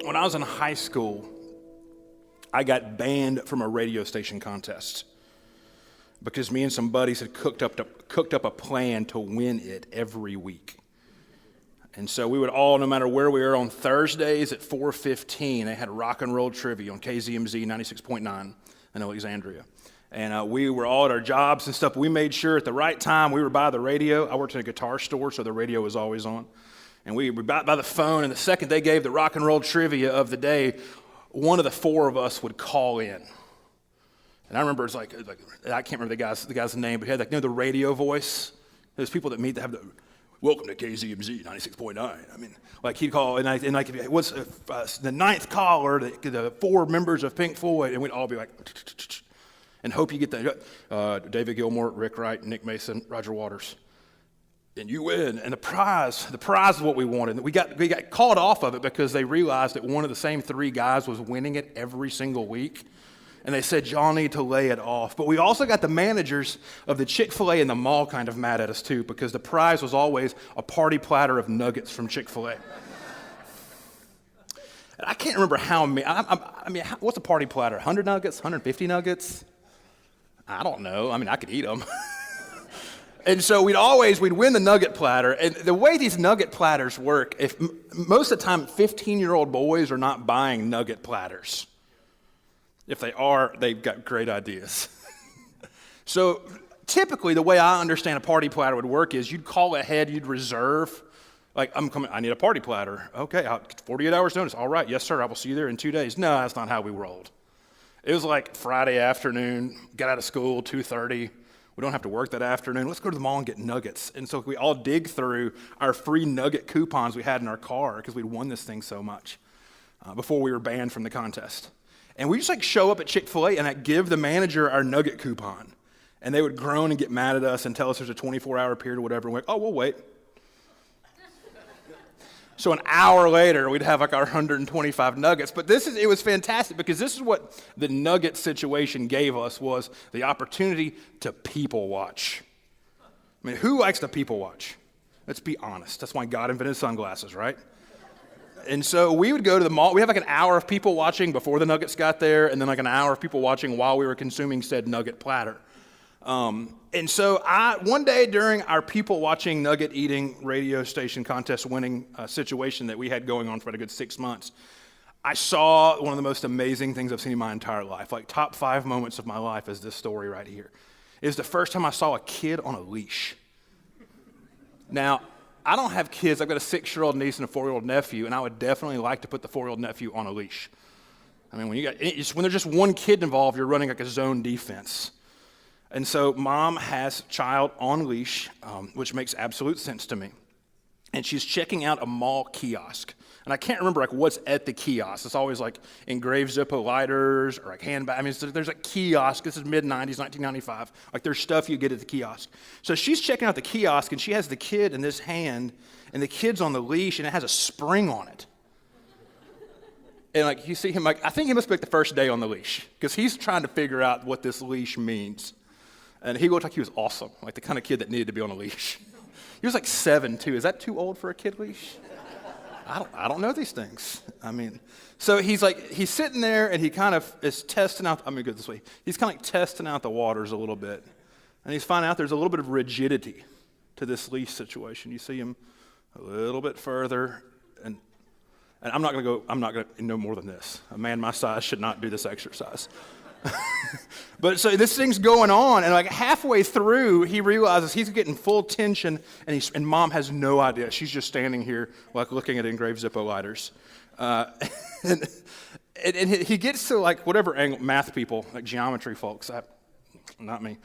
When I was in high school, I got banned from a radio station contest because me and some buddies had cooked up a plan to win it every week. And so we would all, no matter where we were, on Thursdays at 4:15, they had rock and roll trivia on KZMZ 96.9 in Alexandria. And we were all at our jobs and stuff. We made sure at the right time we were by the radio. I worked in a guitar store, so the radio was always on. And we were by the phone, and the second they gave the rock and roll trivia of the day, one of the four of us would call in. And I remember it's like I can't remember the guy's name, but he had the radio voice. There's people that meet that have the welcome to KZMZ 96.9. I mean, like he'd call, and what's the ninth caller, the four members of Pink Floyd, and we'd all be like, and hope you get that. David Gilmour, Rick Wright, Nick Mason, Roger Waters. And you win. And the prize is what we wanted. We got called off of it because they realized that one of the same three guys was winning it every single week. And they said, y'all need to lay it off. But we also got the managers of the Chick-fil-A in the mall kind of mad at us too, because the prize was always a party platter of nuggets from Chick-fil-A. And I can't remember how many. I mean, what's a party platter? 100 nuggets? 150 nuggets? I don't know. I mean, I could eat them. And so we'd win the nugget platter. And the way these nugget platters work, if most of the time 15-year-old boys are not buying nugget platters. If they are, they've got great ideas. So typically the way I understand a party platter would work is you'd call ahead, you'd reserve, like, I'm coming, I need a party platter. Okay, 48 hours notice. All right, yes, sir, I will see you there in 2 days. No, that's not how we rolled. It was like Friday afternoon, got out of school, 2:30. We don't have to work that afternoon. Let's go to the mall and get nuggets. And so we all dig through our free nugget coupons we had in our car because we'd won this thing so much before we were banned from the contest. And we just show up at Chick-fil-A and give the manager our nugget coupon. And they would groan and get mad at us and tell us there's a 24-hour period or whatever. And we're like, oh, we'll wait. So an hour later, we'd have our 125 nuggets. But it was fantastic because this is what the nugget situation gave us, was the opportunity to people watch. I mean, who likes to people watch? Let's be honest. That's why God invented sunglasses, right? And so we would go to the mall. We have an hour of people watching before the nuggets got there, and then an hour of people watching while we were consuming said nugget platter. And so one day during our people watching nugget eating radio station contest winning situation that we had going on for a good 6 months, I saw one of the most amazing things I've seen in my entire life. Like top 5 moments of my life is this story right here. It was the first time I saw a kid on a leash. Now, I don't have kids. I've got a 6-year-old niece and a 4-year-old nephew, and I would definitely like to put the 4-year-old nephew on a leash. I mean, when there's just one kid involved, you're running a zone defense. And so mom has child on leash, which makes absolute sense to me. And she's checking out a mall kiosk. And I can't remember what's at the kiosk. It's always engraved Zippo lighters or handbag. I mean, there's a kiosk. This is mid-90s, 1995. There's stuff you get at the kiosk. So she's checking out the kiosk, and she has the kid in this hand, and the kid's on the leash, and it has a spring on it. And you see him, I think he must be the first day on the leash, because he's trying to figure out what this leash means. And he looked like he was awesome, the kind of kid that needed to be on a leash. He was 7, too. Is that too old for a kid leash? I don't know these things. I mean, so he's sitting there and he kind of is testing out. I'm going to go this way. He's kind of testing out the waters a little bit. And he's finding out there's a little bit of rigidity to this leash situation. You see him a little bit further. And I'm not going to know more than this. A man my size should not do this exercise. But so this thing's going on, and halfway through, he realizes he's getting full tension, and mom has no idea. She's just standing here, looking at engraved Zippo lighters. And he gets to whatever angle, math people, geometry folks, not me.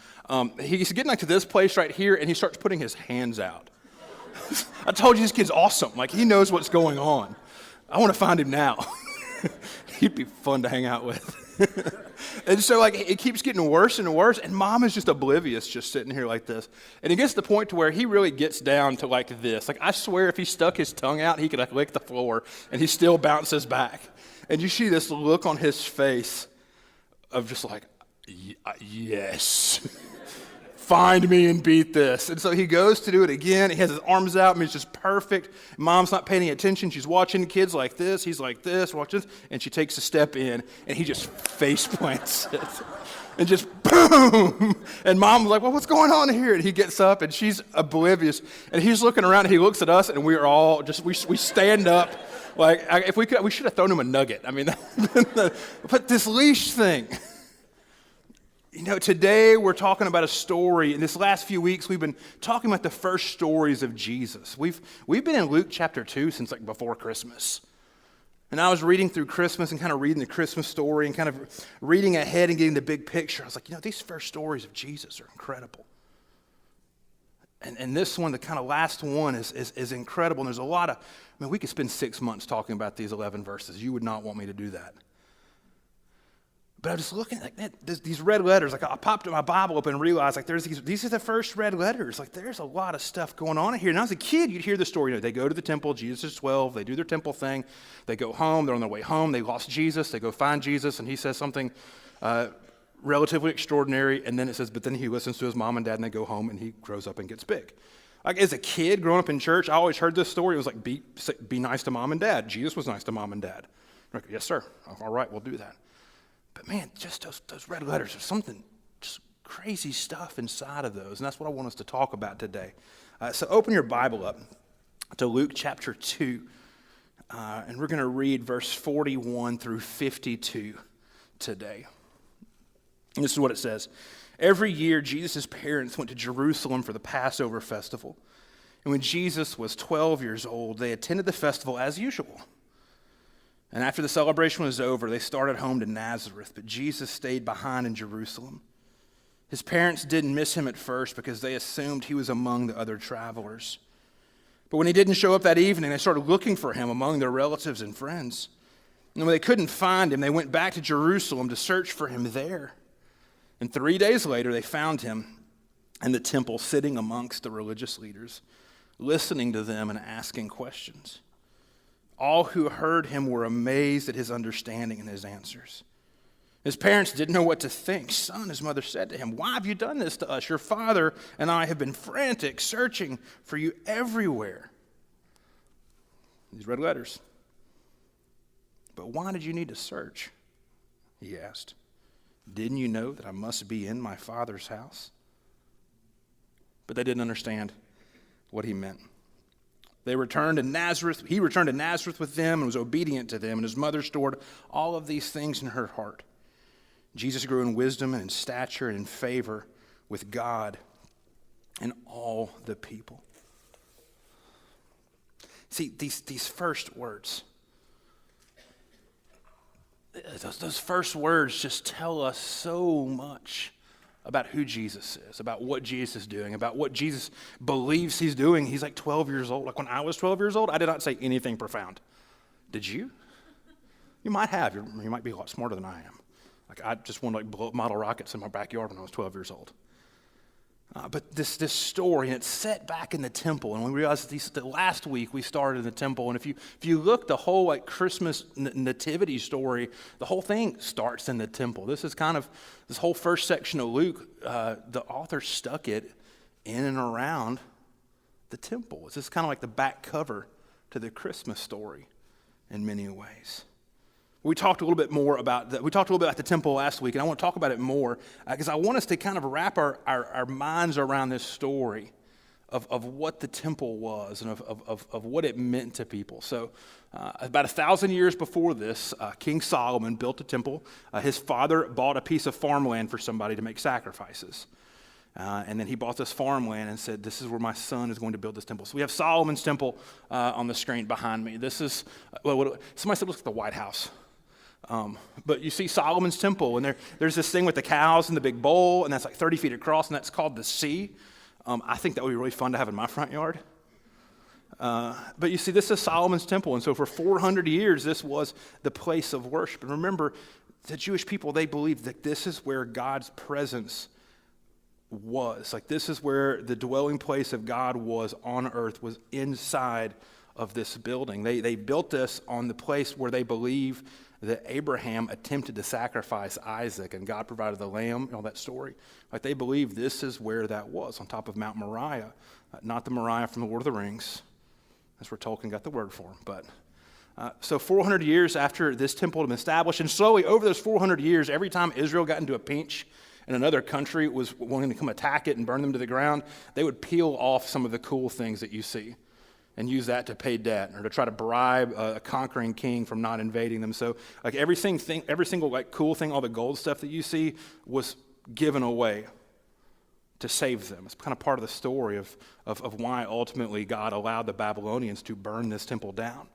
He's getting to this place right here, and he starts putting his hands out. I told you this kid's awesome. He knows what's going on. I want to find him now. He'd be fun to hang out with. And so it keeps getting worse and worse, and mom is just oblivious, just sitting here like this. And it gets to the point to where he really gets down to this. I swear if he stuck his tongue out, he could lick the floor, and he still bounces back. And you see this look on his face of just yes. find me and beat this. And so he goes to do it again. He has his arms out. I mean, it's just perfect. Mom's not paying any attention. She's watching kids like this. He's like this, watch this. And she takes a step in, and he just face plants it. And just boom. And Mom was like, well, what's going on here? And he gets up, and she's oblivious. And he's looking around, and he looks at us, and we're all just, we stand up. Like, if we could, we should have thrown him a nugget. I mean, but this leash thing. You know, today we're talking about a story. In this last few weeks, we've been talking about the first stories of Jesus. We've been in Luke chapter 2 since like before Christmas. And I was reading through Christmas and kind of reading the Christmas story and kind of reading ahead and getting the big picture. I was like, you know, these first stories of Jesus are incredible. And this one, the kind of last one, is incredible. And there's a lot of, I mean, we could spend 6 months talking about these 11 verses. You would not want me to do that. But I was just looking at these red letters. Like I popped my Bible up and realized like there's these are the first red letters. Like there's a lot of stuff going on in here. And as a kid, you'd hear the story. You know, they go to the temple. Jesus is 12. They do their temple thing. They go home. They're on their way home. They lost Jesus. They go find Jesus, and he says something relatively extraordinary. And then it says, but then he listens to his mom and dad, and they go home, and he grows up and gets big. Like as a kid growing up in church, I always heard this story. It was like be nice to mom and dad. Jesus was nice to mom and dad. Like, yes, sir. All right, we'll do that. But man, just those red letters, there's something, just crazy stuff inside of those. And that's what I want us to talk about today. So open your Bible up to Luke chapter 2. And we're going to read verse 41 through 52 today. And this is what it says. Every year, Jesus' parents went to Jerusalem for the Passover festival. And when Jesus was 12 years old, they attended the festival as usual. And after the celebration was over, they started home to Nazareth, but Jesus stayed behind in Jerusalem. His parents didn't miss him at first because they assumed he was among the other travelers. But when he didn't show up that evening, they started looking for him among their relatives and friends. And when they couldn't find him, they went back to Jerusalem to search for him there. And 3 days later, they found him in the temple sitting amongst the religious leaders, listening to them and asking questions. All who heard him were amazed at his understanding and his answers. His parents didn't know what to think. Son, his mother said to him, why have you done this to us? Your father and I have been frantic, searching for you everywhere. These red letters. But why did you need to search? He asked. Didn't you know that I must be in my father's house? But they didn't understand what he meant. He returned to Nazareth with them and was obedient to them, and his mother stored all of these things in her heart. Jesus grew in wisdom and in stature and in favor with God and all the people. See, these first words, those first words just tell us so much about who Jesus is, about what Jesus is doing, about what Jesus believes he's doing. He's like 12 years old. Like when I was 12 years old, I did not say anything profound. Did you? You might have. You might be a lot smarter than I am. Like I just wanted to blow up model rockets in my backyard when I was 12 years old. But this story, and it's set back in the temple. And we realized the last week we started in the temple. And if you look, the whole like Christmas nativity story, the whole thing starts in the temple. This is kind of, this whole first section of Luke, the author stuck it in and around the temple. It's just kind of like the back cover to the Christmas story in many ways. We talked a little bit more about that. We talked a little bit about the temple last week, and I want to talk about it more because I want us to kind of wrap our minds around this story of what the temple was and of what it meant to people. So about 1,000 years before this, King Solomon built a temple. His father bought a piece of farmland for somebody to make sacrifices. And then he bought this farmland and said, this is where my son is going to build this temple. So we have Solomon's temple on the screen behind me. This is, somebody said it looks like the White House. But you see Solomon's temple, and there's this thing with the cows and the big bowl, and that's like 30 feet across, and that's called the sea. I think that would be really fun to have in my front yard. But you see, this is Solomon's temple, and so for 400 years, this was the place of worship. And remember, the Jewish people, they believed that this is where God's presence was. Like this is where the dwelling place of God was on earth, was inside of this building. They built this on the place where they believe that Abraham attempted to sacrifice Isaac and God provided the lamb, and all that story. Like they believe this is where that was, on top of Mount Moriah. Not the Moriah from the Lord of the Rings. That's where Tolkien got the word for him. But so 400 years after this temple had been established, and slowly over those 400 years, every time Israel got into a pinch and another country was wanting to come attack it and burn them to the ground, they would peel off some of the cool things that you see and use that to pay debt or to try to bribe a conquering king from not invading them. So like every single like cool thing, all the gold stuff that you see was given away to save them. It's kind of part of the story of why ultimately God allowed the Babylonians to burn this temple down.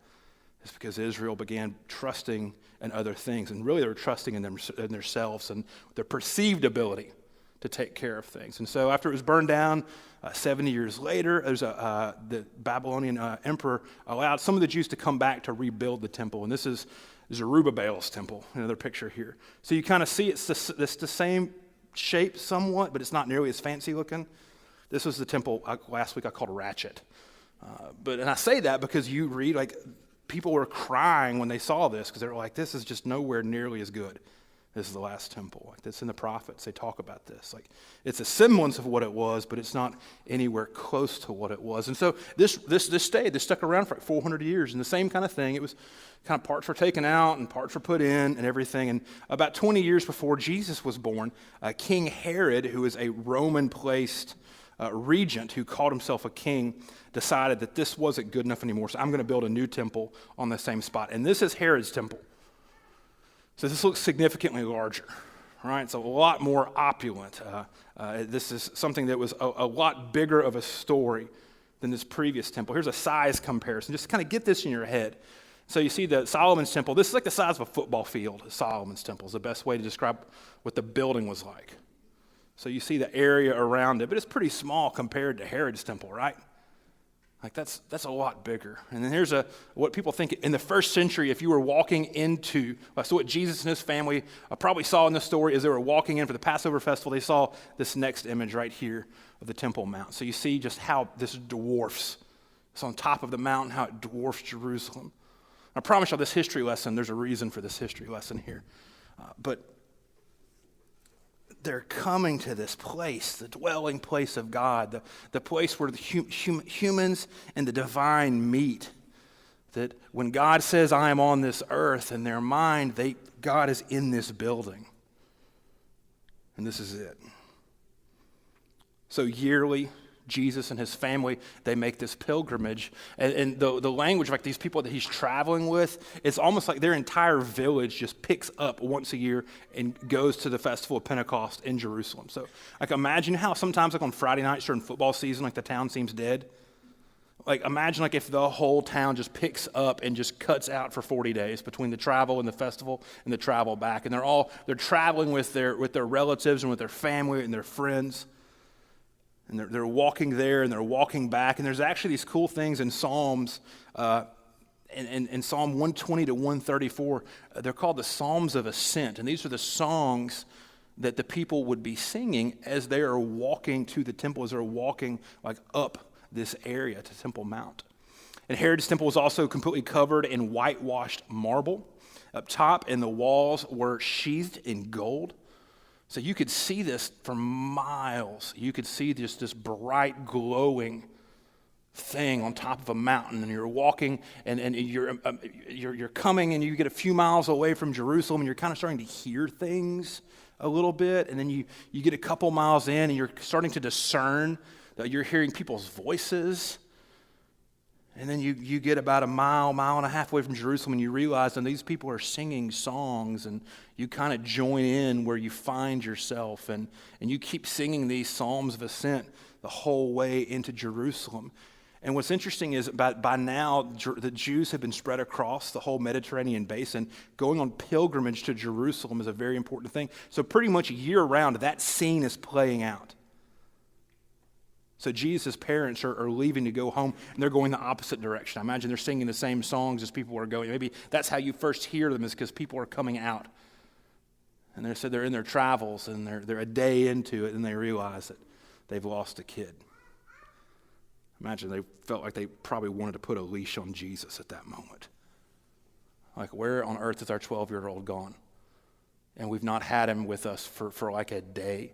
It's because Israel began trusting in other things, and really they were trusting in themselves and their perceived ability to take care of things. And so after it was burned down, 70 years later, the Babylonian emperor allowed some of the Jews to come back to rebuild the temple. And this is Zerubbabel's temple, another picture here. So you kind of see it's the same shape somewhat, but it's not nearly as fancy looking. This was the temple last week I called Ratchet. And I say that because you read, like, people were crying when they saw this because they were like, this is just nowhere nearly as good. This is the last temple. Like this in the prophets, they talk about this. Like it's a semblance of what it was, but it's not anywhere close to what it was. And so this stayed. This stuck around for like 400 years, and the same kind of thing. It was kind of parts were taken out and parts were put in and everything. And about 20 years before Jesus was born, King Herod, who is a Roman-placed regent who called himself a king, decided that this wasn't good enough anymore. So I'm going to build a new temple on the same spot. And this is Herod's temple. So this looks significantly larger, right? It's a lot more opulent. This is something that was a lot bigger of a story than this previous temple. Here's a size comparison. Just kind of get this in your head. So you see the Solomon's temple. This is like the size of a football field. Solomon's temple is the best way to describe what the building was like. So you see the area around it, but it's pretty small compared to Herod's temple, right? Like that's a lot bigger. And then here's what people think in the first century, if you were walking into, so what Jesus and his family probably saw in the story is they were walking in for the Passover festival, they saw this next image right here of the Temple Mount. So you see just how this dwarfs, it's on top of the mountain, how it dwarfs Jerusalem. I promise you this history lesson, there's a reason for this history lesson here. But they're coming to this place, the dwelling place of God, the place where the humans and the divine meet. That when God says, I am on this earth, in their mind, God is in this building. And this is it. So yearly, Jesus and his family, they make this pilgrimage. And the language, like these people that he's traveling with, it's almost like their entire village just picks up once a year and goes to the festival of Pentecost in Jerusalem. So like imagine how sometimes like on Friday nights during football season, like the town seems dead. Like imagine like if the whole town just picks up and just cuts out for 40 days between the travel and the festival and the travel back. And they're traveling with their relatives and with their family and their friends. And they're walking there and they're walking back. And there's actually these cool things in Psalms, in Psalm 120 to 134. They're called the Psalms of Ascent. And these are the songs that the people would be singing as they are walking to the temple, as they're walking like up this area to Temple Mount. And Herod's temple was also completely covered in whitewashed marble up top, and the walls were sheathed in gold. So you could see this for miles. You could see just this bright, glowing thing on top of a mountain, and you're walking, and you're coming, and you get a few miles away from Jerusalem, and you're kind of starting to hear things a little bit, and then you get a couple miles in, and you're starting to discern that you're hearing people's voices. And then you get about a mile and a half away from Jerusalem, and you realize that these people are singing songs, and you kind of join in where you find yourself, and you keep singing these psalms of ascent the whole way into Jerusalem. And what's interesting is by now, the Jews have been spread across the whole Mediterranean basin. Going on pilgrimage to Jerusalem is a very important thing. So pretty much year-round, that scene is playing out. So Jesus' parents are leaving to go home, and they're going the opposite direction. I imagine they're singing the same songs as people are going. Maybe that's how you first hear them, is because people are coming out. And they said they're in their travels, and they're a day into it, and they realize that they've lost a kid. Imagine they felt like they probably wanted to put a leash on Jesus at that moment. Like, where on earth is our 12-year-old gone? And we've not had him with us for like a day.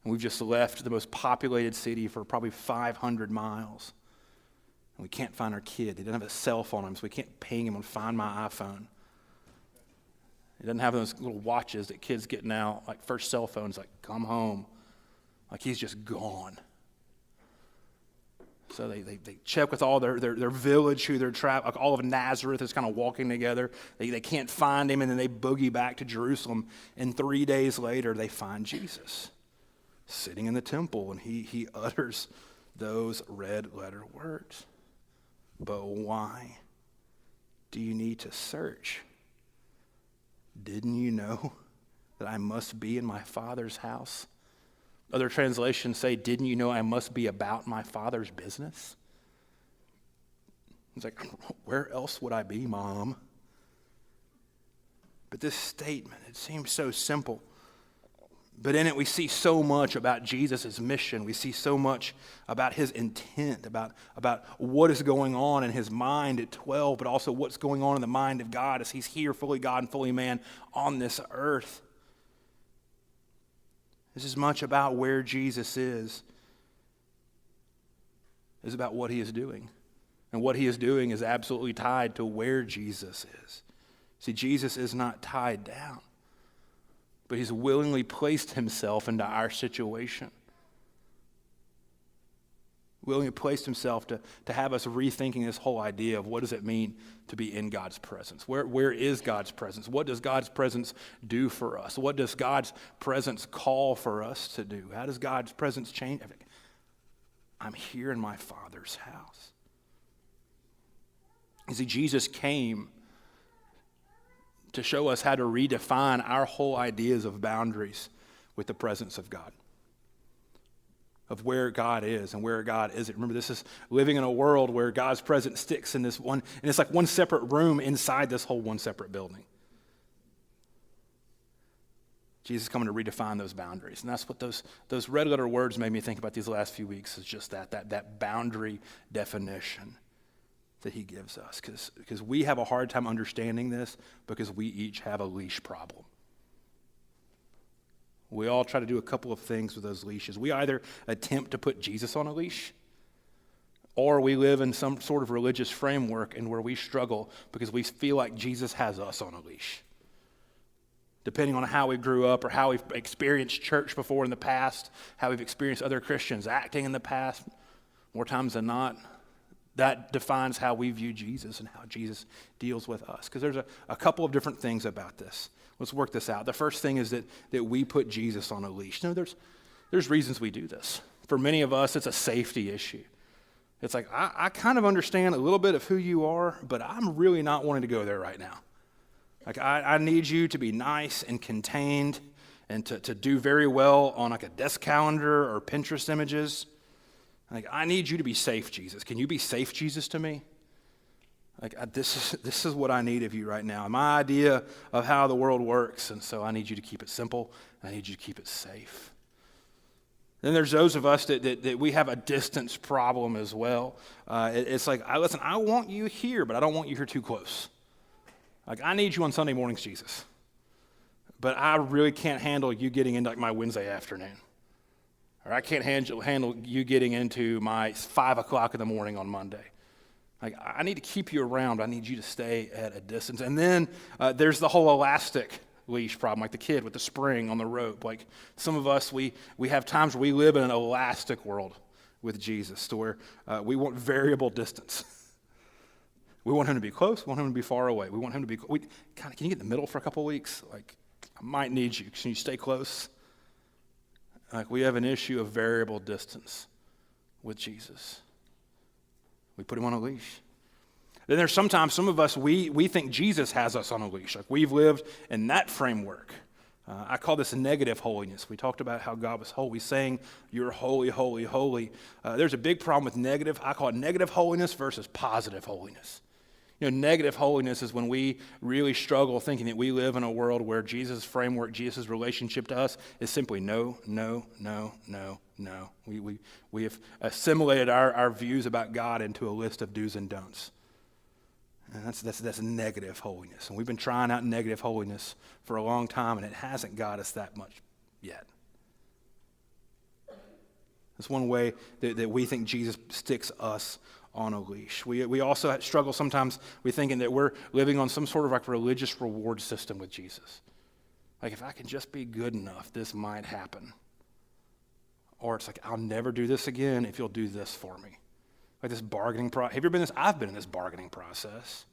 And we've just left the most populated city for probably 500 miles. And we can't find our kid. He doesn't have a cell phone on him, so we can't ping him on Find My iPhone. He doesn't have those little watches that kids get now, like first cell phones, like come home. Like he's just gone. So they check with all their village who they're trapped, like all of Nazareth is kind of walking together. They can't find him, and then they boogie back to Jerusalem. And 3 days later, they find Jesus sitting in the temple, and he utters those red letter words. But why do you need to search? Didn't you know that I must be in my Father's house? Other translations say, didn't you know I must be about my Father's business? It's like, where else would I be, Mom? But this statement, it seems so simple. But in it we see so much about Jesus' mission. We see so much about his intent, about what is going on in his mind at 12, but also what's going on in the mind of God as he's here fully God and fully man on this earth. This is much about where Jesus is about what he is doing. And what he is doing is absolutely tied to where Jesus is. See, Jesus is not tied down, but he's willingly placed himself into our situation. Willingly placed himself to have us rethinking this whole idea of what does it mean to be in God's presence? Where is God's presence? What does God's presence do for us? What does God's presence call for us to do? How does God's presence change? I'm here in my Father's house. You see, Jesus came to show us how to redefine our whole ideas of boundaries with the presence of God, of where God is and where God isn't. Remember, this is living in a world where God's presence sticks in this one, and it's like one separate room inside this whole one separate building. Jesus is coming to redefine those boundaries, and that's what those red letter words made me think about these last few weeks, is just that boundary definition that he gives us, because we have a hard time understanding this because we each have a leash problem. We all try to do a couple of things with those leashes. We either attempt to put Jesus on a leash, or we live in some sort of religious framework and where we struggle because we feel like Jesus has us on a leash. Depending on how we grew up or how we've experienced church before in the past, how we've experienced other Christians acting in the past, more times than not, that defines how we view Jesus and how Jesus deals with us. Because there's a couple of different things about this. Let's work this out. The first thing is that we put Jesus on a leash. No, there's reasons we do this. For many of us, it's a safety issue. It's like, I kind of understand a little bit of who you are, but I'm really not wanting to go there right now. Like, I need you to be nice and contained and to do very well on like a desk calendar or Pinterest images. Like, I need you to be safe, Jesus. Can you be safe, Jesus, to me? Like, this is what I need of you right now. My idea of how the world works, and so I need you to keep it simple, and I need you to keep it safe. Then there's those of us that we have a distance problem as well. It's like, listen, I want you here, but I don't want you here too close. Like, I need you on Sunday mornings, Jesus, but I really can't handle you getting into like my Wednesday afternoon. Or I can't handle you getting into my 5 o'clock in the morning on Monday. Like, I need to keep you around. I need you to stay at a distance. And then there's the whole elastic leash problem, like the kid with the spring on the rope. Like, some of us, we have times where we live in an elastic world with Jesus, to where we want variable distance. We want him to be close. We want him to be far away. We want him to be, can you get in the middle for a couple of weeks? Like, I might need you. Can you stay close? Like, we have an issue of variable distance with Jesus. We put him on a leash. Then there's sometimes some of us, we think Jesus has us on a leash. Like, we've lived in that framework. I call this negative holiness. We talked about how God was holy. We sang, you're holy, holy, holy. There's a big problem with negative. I call it negative holiness versus positive holiness. You know, negative holiness is when we really struggle thinking that we live in a world where Jesus' framework, Jesus' relationship to us is simply no, no, no, no, no. We have assimilated our views about God into a list of do's and don'ts. And That's negative holiness. And we've been trying out negative holiness for a long time, and it hasn't got us that much yet. That's one way that we think Jesus sticks us on a leash. We also struggle sometimes with thinking that we're living on some sort of like religious reward system with Jesus. Like, if I can just be good enough, this might happen. Or it's like, I'll never do this again if you'll do this for me. Like this bargaining process. Have you ever been in this? I've been in this bargaining process.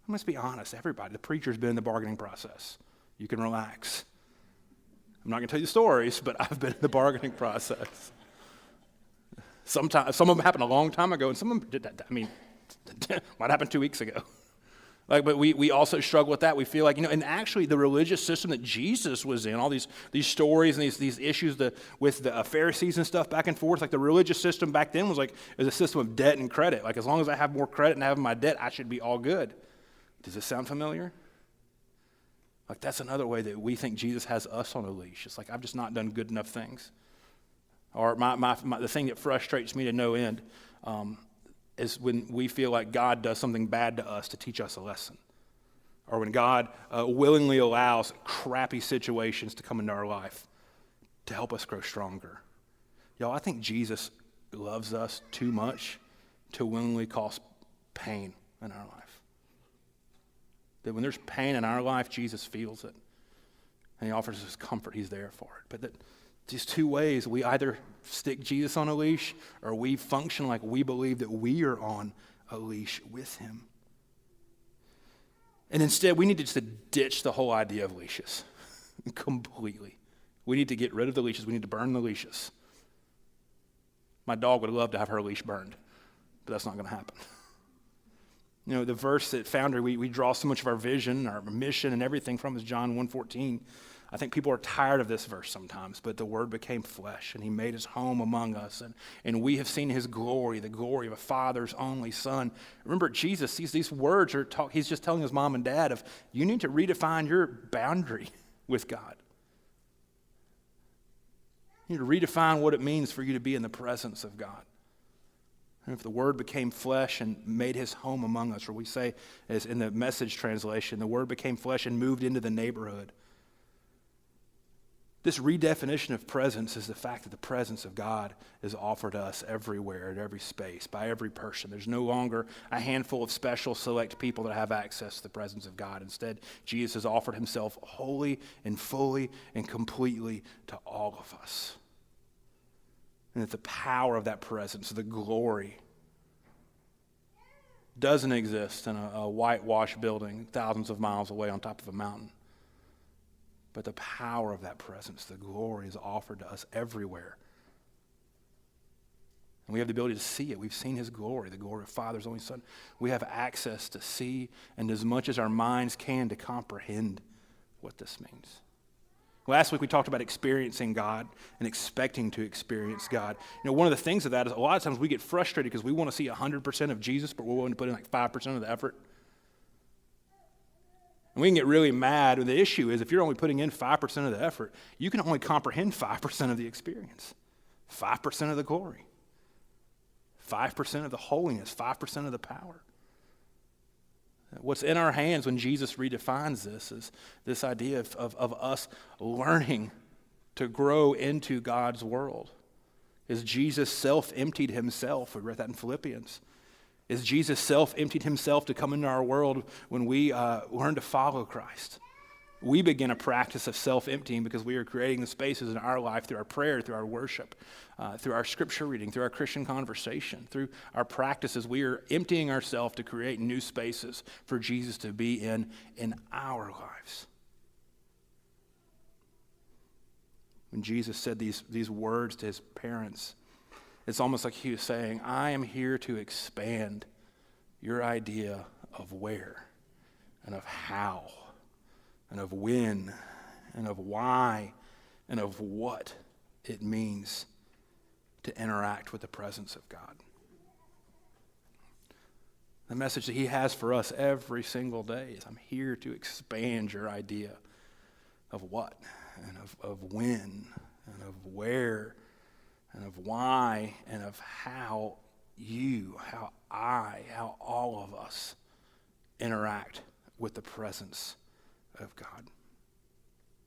I must be honest, everybody. The preacher's been in the bargaining process. You can relax. I'm not going to tell you the stories, but I've been in the bargaining process. Sometimes, some of them happened a long time ago, and some of them did that. I mean, might happen 2 weeks ago. But we also struggle with that. We feel like, and actually the religious system that Jesus was in, all these stories and these issues with the Pharisees and stuff back and forth, like the religious system back then was a system of debt and credit. Like, as long as I have more credit and I have my debt, I should be all good. Does this sound familiar? Like, that's another way that we think Jesus has us on a leash. It's like, I've just not done good enough things. Or the thing that frustrates me to no end is when we feel like God does something bad to us to teach us a lesson. Or when God willingly allows crappy situations to come into our life to help us grow stronger. Y'all, I think Jesus loves us too much to willingly cause pain in our life. That when there's pain in our life, Jesus feels it. And he offers us comfort. He's there for it. But that these two ways, we either stick Jesus on a leash or we function like we believe that we are on a leash with him. And instead, we need to just ditch the whole idea of leashes completely. We need to get rid of the leashes. We need to burn the leashes. My dog would love to have her leash burned, but that's not going to happen. The verse that Foundry, we draw so much of our vision, our mission, and everything from is John 1:14. I think people are tired of this verse sometimes, but the Word became flesh, and he made his home among us, and we have seen his glory, the glory of a Father's only Son. Remember, Jesus, these words he's just telling his mom and dad you need to redefine your boundary with God. You need to redefine what it means for you to be in the presence of God. And if the Word became flesh and made his home among us, or we say, as in the Message translation, the Word became flesh and moved into the neighborhood. This redefinition of presence is the fact that the presence of God is offered us everywhere, at every space, by every person. There's no longer a handful of special select people that have access to the presence of God. Instead, Jesus has offered himself wholly and fully and completely to all of us. And that the power of that presence, the glory, doesn't exist in a whitewashed building thousands of miles away on top of a mountain. But the power of that presence, the glory, is offered to us everywhere. And we have the ability to see it. We've seen his glory, the glory of Father's only Son. We have access to see, and as much as our minds can, to comprehend what this means. Last week we talked about experiencing God and expecting to experience God. One of the things of that is a lot of times we get frustrated because we want to see 100% of Jesus, but we're willing to put in like 5% of the effort. And we can get really mad. And the issue is if you're only putting in 5% of the effort, you can only comprehend 5% of the experience, 5% of the glory, 5% of the holiness, 5% of the power. What's in our hands when Jesus redefines this is this idea of us learning to grow into God's world. As Jesus self-emptied himself, we read that in Philippians. As Jesus self-emptied himself to come into our world when we learn to follow Christ. We begin a practice of self-emptying because we are creating the spaces in our life through our prayer, through our worship, through our scripture reading, through our Christian conversation, through our practices. We are emptying ourselves to create new spaces for Jesus to be in our lives. When Jesus said these words to his parents, it's almost like he was saying, I am here to expand your idea of where and of how and of when and of why and of what it means to interact with the presence of God. The message that he has for us every single day is I'm here to expand your idea of what and of when and of where and of why, and of how all of us interact with the presence of God.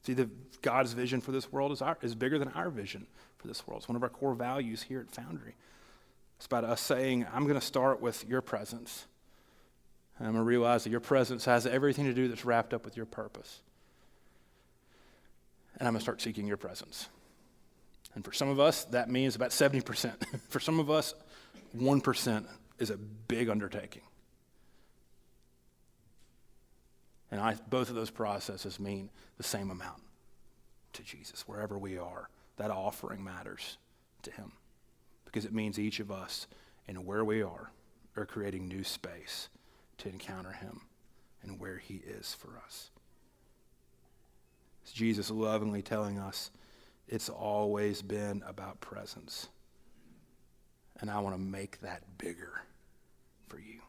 See, God's vision for this world is bigger than our vision for this world. It's one of our core values here at Foundry. It's about us saying, I'm going to start with your presence. And I'm going to realize that your presence has everything to do that's wrapped up with your purpose. And I'm going to start seeking your presence. And for some of us, that means about 70%. For some of us, 1% is a big undertaking. And both of those processes mean the same amount to Jesus. Wherever we are, that offering matters to him. Because it means each of us, and where we are creating new space to encounter him and where he is for us. It's Jesus lovingly telling us it's always been about presence. And I want to make that bigger for you.